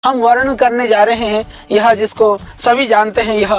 हम वर्णन करने जा रहे हैं यह जिसको सभी जानते हैं, यह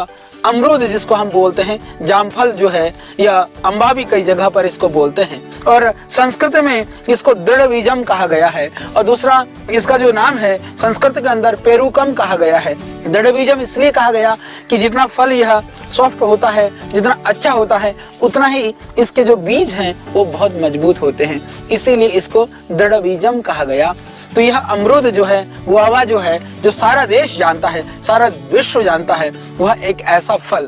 अमरूद जिसको हम बोलते हैं, जामफल जो है, यह अम्बा भी कई जगह पर इसको बोलते हैं और संस्कृत में इसको दृढ़बीजम कहा गया है। और दूसरा इसका जो नाम है संस्कृत के अंदर पेरुकम कहा गया है। दृढ़बीजम इसलिए कहा गया कि जितना फल यह सॉफ्ट होता है, जितना अच्छा होता है, उतना ही इसके जो बीज हैं वो बहुत मजबूत होते हैं, इसीलिए इसको दृढ़बीजम कहा गया। तो यह अमरूद जो है, गुआवा जो है, जो सारा देश जानता है, सारा विश्व जानता है, वह एक ऐसा फल,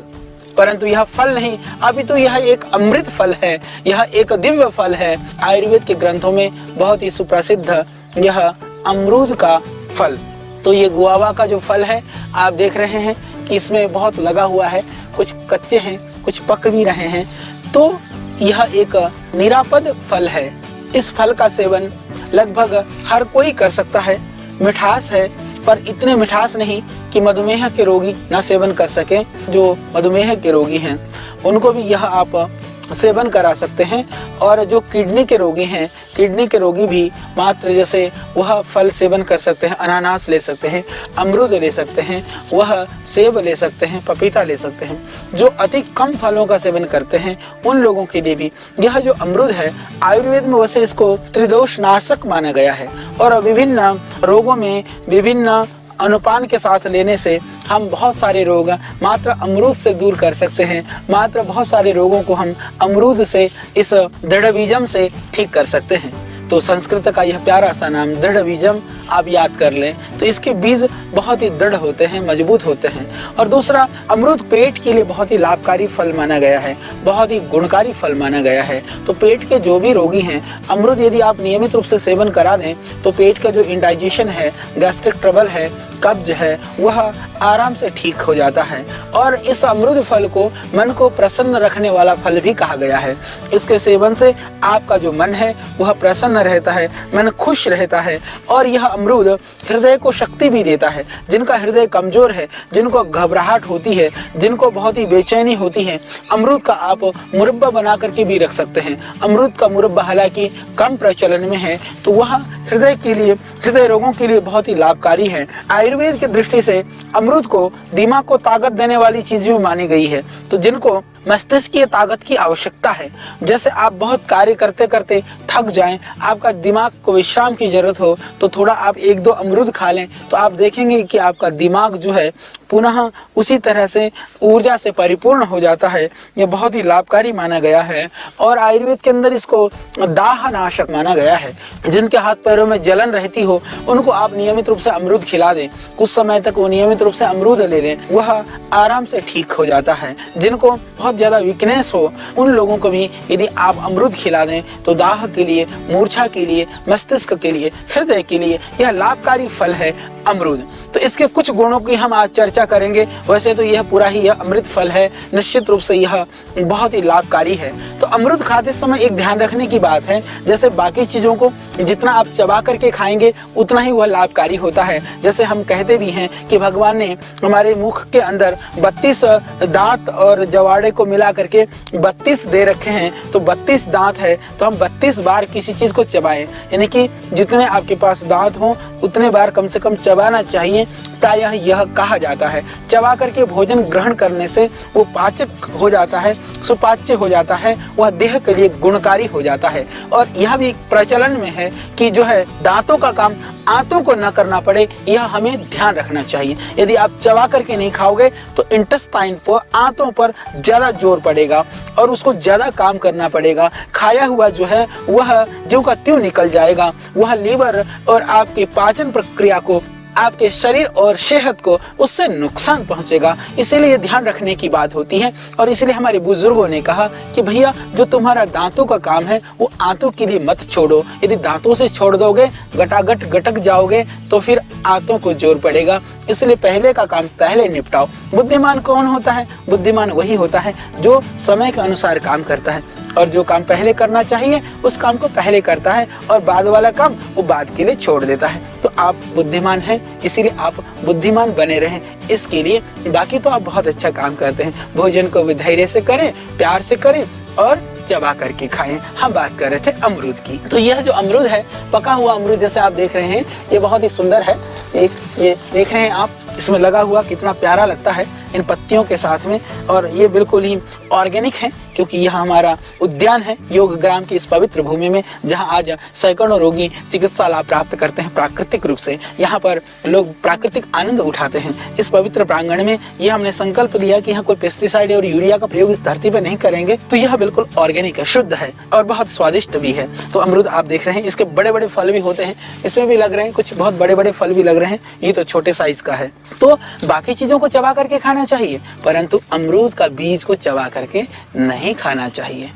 परंतु यह फल नहीं, अभी तो यह एक अमृत फल है, यह एक दिव्य फल है। आयुर्वेद के ग्रंथों में बहुत ही सुप्रसिद्ध यह अमरूद का फल। तो ये गुआवा का जो फल है, आप देख रहे हैं कि इसमें बहुत लगा हुआ है, कुछ कच्चे हैं, कुछ पक भी रहे हैं। तो यह एक निरापद फल है। इस फल का सेवन लगभग हर कोई कर सकता है। मिठास है, पर इतने मिठास नहीं कि मधुमेह के रोगी ना सेवन कर सके। जो मधुमेह के रोगी हैं उनको भी यह आप सेवन करा सकते हैं। और जो किडनी के रोगी हैं, किडनी के रोगी भी मात्र जैसे वह फल सेवन कर सकते हैं, अनानास ले सकते हैं, अमरूद ले सकते हैं, वह सेब ले सकते हैं, पपीता ले सकते हैं। जो अति कम फलों का सेवन करते हैं उन लोगों के लिए भी यह जो अमरूद है, आयुर्वेद में वैसे इसको त्रिदोष नाशक माना गया है और विभिन्न रोगों में विभिन्न अनुपान के साथ लेने से हम बहुत सारे रोग मात्र अमरूद से दूर कर सकते हैं। मात्र बहुत सारे रोगों को हम अमरूद से, इस दृढ़बीजम से ठीक कर सकते हैं। तो संस्कृत का यह प्यारा सा नाम दृढ़बीजम आप याद कर लें। तो इसके बीज बहुत ही दृढ़ होते हैं, मजबूत होते हैं। और दूसरा, अमरूद पेट के लिए बहुत ही लाभकारी फल माना गया है, बहुत ही गुणकारी फल माना गया है। तो पेट के जो भी रोगी हैं, अमरूद यदि आप नियमित रूप से सेवन करा दें तो पेट का जो इंडाइजेशन है, गैस्ट्रिक ट्रबल है, कब्ज है, वह आराम से ठीक हो जाता है। और इस अमरूद फल को मन को प्रसन्न रखने वाला फल भी कहा गया है। इसके सेवन से आपका जो मन है वह प्रसन्न रहता है, मन खुश रहता है। और यह अमरूद हृदय को शक्ति भी देता है। जिनका हृदय कमजोर है, जिनको घबराहट होती है, जिनको बहुत ही बेचैनी होती है, अमरूद का आप मुरब्बा बना करके भी रख सकते हैं। अमरूद का मुरब्बा हालांकि कम प्रचलन में है, तो वह हृदय के लिए, हृदय रोगों के लिए बहुत ही लाभकारी है। आयुर्वेद की दृष्टि से अमरूद को दिमाग को ताकत देने वाली चीज भी मानी गई है। तो जिनको मस्तिष्क की ताकत की आवश्यकता है, जैसे आप बहुत कार्य करते करते थक जाएं, आपका दिमाग को विश्राम की जरूरत हो, तो थोड़ा आप 1-2 अमरूद खा लें, तो आप देखेंगे कि आपका दिमाग जो है पुनः उसी तरह से ऊर्जा से परिपूर्ण हो जाता है। यह बहुत ही लाभकारी माना गया है। और आयुर्वेद के अंदर इसको दाहनाशक माना गया है। जिनके हाथ पैरों में जलन रहती हो, उनको आप नियमित रूप से अमरूद खिला दें, कुछ समय तक वो नियमित रूप से अमरूद ले लें, वह आराम से ठीक हो जाता है। जिनको बहुत ज्यादा वीकनेस हो, उन लोगों को भी यदि आप अमरूद खिला दें तो दाह के लिए, मूर्छा के लिए, मस्तिष्क के लिए, हृदय के लिए यह लाभकारी फल है अमरूद। तो इसके कुछ गुणों की हम आज चर्चा करेंगे। वैसे तो यह पूरा ही यह अमृत फल है, निश्चित रूप से यह बहुत ही लाभकारी है। तो अमरूद खाते समय एक ध्यान रखने की बात है, जैसे बाकी चीजों को जितना आप चबा करके खाएंगे उतना ही वह लाभकारी होता है। जैसे हम कहते भी हैं कि भगवान ने हमारे मुख के अंदर 32 दांत और जवाड़े को मिला करके 32 दे रखे हैं। तो 32 दांत है तो हम 32 बार किसी चीज को चबाएं, यानी कि जितने आपके पास दांत हो उतने बार कम से कम चबाना चाहिए। प्रायः यह कहा जाता है चबा करके भोजन ग्रहण करने से वो पाचक हो जाता है, सुपाच्य हो जाता है, वह देह के लिए गुणकारी हो जाता है। और यह भी प्रचलन में है कि जो है दांतों का काम आंतों को न करना पड़े, यह हमें ध्यान रखना चाहिए। यदि आप चबा करके नहीं खाओगे तो इंटेस्टाइन पर, आंतों पर ज्यादा जोर पड़ेगा और उसको ज्यादा काम करना पड़ेगा। खाया हुआ जो है वह ज्यों का त्यों निकल जाएगा, वह लीवर और आपकी पाचन प्रक्रिया को, आपके शरीर और सेहत को उससे नुकसान पहुंचेगा। इसीलिए ध्यान रखने की बात होती है। और इसलिए हमारे बुजुर्गों ने कहा कि भैया जो तुम्हारा दांतों का काम है वो आंतों के लिए मत छोड़ो। यदि दांतों से छोड़ दोगे, गटागट गटक जाओगे तो फिर आंतों को जोर पड़ेगा। इसलिए पहले का काम पहले निपटाओ। बुद्धिमान कौन होता है? बुद्धिमान वही होता है जो समय के अनुसार काम करता है, और जो काम पहले करना चाहिए उस काम को पहले करता है और बाद वाला काम वो बाद के लिए छोड़ देता है। तो आप बुद्धिमान हैं, इसीलिए आप बुद्धिमान बने रहें इसके लिए। बाकी तो आप बहुत अच्छा काम करते हैं। भोजन को भी धैर्य से करें, प्यार से करें और चबा करके खाएं। हम बात कर रहे थे अमरूद की। तो यह जो अमरूद है, पका हुआ अमरूद जैसे आप देख रहे हैं, ये बहुत ही सुंदर है। एक ये देख रहे हैं आप, इसमें लगा हुआ कितना प्यारा लगता है इन पत्तियों के साथ में। और ये बिल्कुल ही ऑर्गेनिक है, क्योंकि यह हमारा उद्यान है योग ग्राम की इस पवित्र भूमि में, जहां आज सैकड़ों रोगी चिकित्सा लाभ प्राप्त करते हैं प्राकृतिक रूप से। यहाँ पर लोग प्राकृतिक आनंद उठाते हैं। इस पवित्र प्रांगण में ये हमने संकल्प लिया कि यहाँ कोई पेस्टिसाइड और यूरिया का प्रयोग इस धरती पर नहीं करेंगे। तो यह बिल्कुल ऑर्गेनिक है, शुद्ध है और बहुत स्वादिष्ट भी है। तो अमरूद आप देख रहे हैं, इसके बड़े बड़े फल भी होते हैं, इसमें भी लग रहे हैं कुछ बहुत बड़े बड़े फल भी लग रहे हैं। ये तो छोटे साइज का है। तो बाकी चीजों को चबा करके खाना चाहिए, परंतु अमरूद का बीज को चबा करके नहीं खाना चाहिए।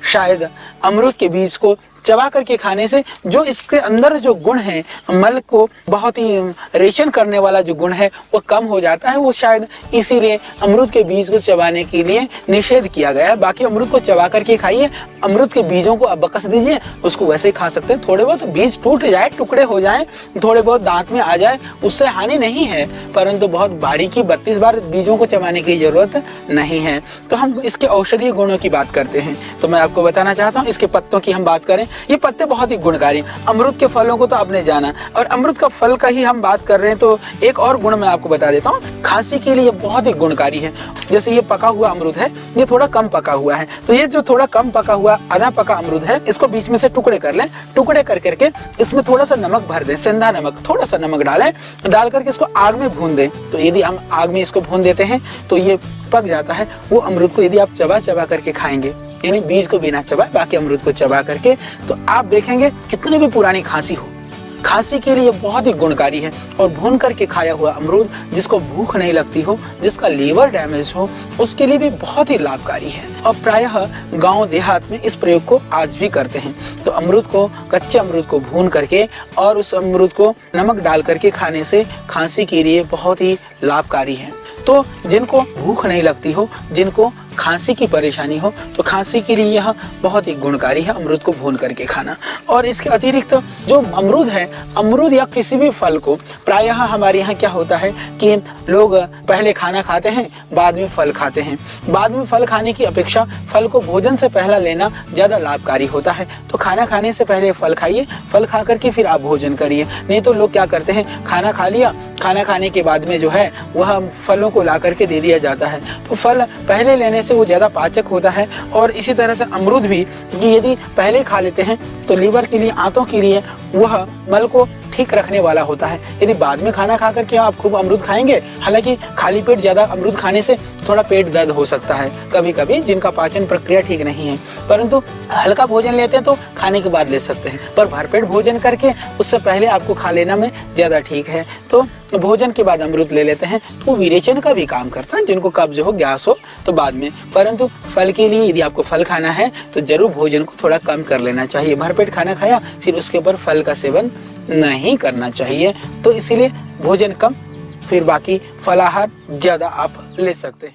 शायद अमरूद के बीज को चबा करके खाने से जो इसके अंदर जो गुण है, मल को बहुत ही रेशन करने वाला जो गुण है वो कम हो जाता है। वो शायद इसीलिए अमरूद के बीज को चबाने के लिए निषेध किया गया है। बाकी अमरूद को चबा करके खाइए। अमरूद के बीजों को अब बकस दीजिए, उसको वैसे ही खा सकते हैं। थोड़े बहुत बीज टूट जाए, टुकड़े हो जाए, थोड़े बहुत दांत में आ जाए, उससे हानि नहीं है, परंतु बहुत बारीकी 32 बार बीजों को चबाने की जरूरत नहीं है। तो हम इसके औषधीय गुणों की बात करते हैं। तो मैं आपको बताना चाहता हूँ, इसके पत्तों की हम बात करें, ये पत्ते बहुत ही गुणकारी हैं। अमरूद के फलों को तो आपने जाना, और अमरूद का फल का ही हम बात कर रहे हैं, तो एक और गुण मैं आपको बता देता हूँ। खांसी के लिए बहुत ही गुणकारी है। जैसे ये पका हुआ अमरूद है, ये थोड़ा कम पका हुआ है, तो ये जो थोड़ा कम पका हुआ आधा पका अमरूद है, इसको बीच में से टुकड़े कर लें। टुकड़े कर करके इसमें थोड़ा सा नमक भर दें, सेंधा नमक, थोड़ा सा नमक डालें, डाल करके इसको आग में भून दें। तो यदि हम आग में इसको भून देते हैं तो ये पक जाता है। वो अमरूद को यदि आप चबा चबा करके खाएंगे, यानी बीज को बिना चबाए बाकी अमरूद को चबा करके, तो आप देखेंगे कितनी भी पुरानी खांसी हो, खांसी के लिए बहुत ही गुणकारी है। और भून करके खाया हुआ अमरूद, जिसको भूख नहीं लगती हो, जिसका लीवर डैमेज हो, उसके लिए भी बहुत ही लाभकारी है। और प्रायः गांव देहात में इस प्रयोग को आज भी करते हैं। तो अमरूद को, कच्चे अमरूद को भून करके और उस अमरूद को नमक डाल करके खाने से खांसी के लिए बहुत ही लाभकारी है। तो जिनको भूख नहीं लगती हो, जिनको खांसी की परेशानी हो, तो खांसी के लिए यह बहुत ही गुणकारी है अमरूद को भून करके खाना। और इसके अतिरिक्त जो अमरूद है, अमरूद या किसी भी फल को प्रायः हमारे यहाँ क्या होता है कि लोग पहले खाना खाते हैं, बाद में फल खाते हैं। बाद में फल खाने की अपेक्षा फल को भोजन से पहला लेना ज्यादा लाभकारी होता है। तो खाना खाने से पहले फल खाइए, फल खा करके फिर आप भोजन करिए। नहीं तो लोग क्या करते हैं, खाना खा लिया, खाना खाने के बाद में जो है वह फलों को ला करके दे दिया जाता है। तो फल पहले लेने से वो ज्यादा पाचक होता है। और इसी तरह से अमरूद भी कि यदि पहले खा लेते हैं तो लीवर के लिए, आंतों के लिए वह मल को ठीक रखने वाला होता है। यदि बाद में खाना खा करके आप खूब अमरूद खाएंगे, हालांकि खाली पेट ज्यादा अमरूद खाने से थोड़ा पेट दर्द हो सकता है कभी कभी, जिनका पाचन प्रक्रिया ठीक नहीं है, परंतु हल्का भोजन लेते हैं तो खाने के बाद ले सकते हैं। पर भरपेट भोजन करके उससे पहले आपको खा लेना में ज्यादा ठीक है। तो भोजन के बाद अमरूद ले लेते हैं तो विरेचन का भी काम करता है। जिनको कब्ज हो, गैस हो तो बाद में, परंतु फल के लिए यदि आपको फल खाना है तो जरूर भोजन को थोड़ा कम कर लेना चाहिए। भरपेट खाना खाया फिर उसके ऊपर फल का सेवन नहीं करना चाहिए। तो इसीलिए भोजन कम, फिर बाकी फलाहार ज्यादा आप ले सकते हैं।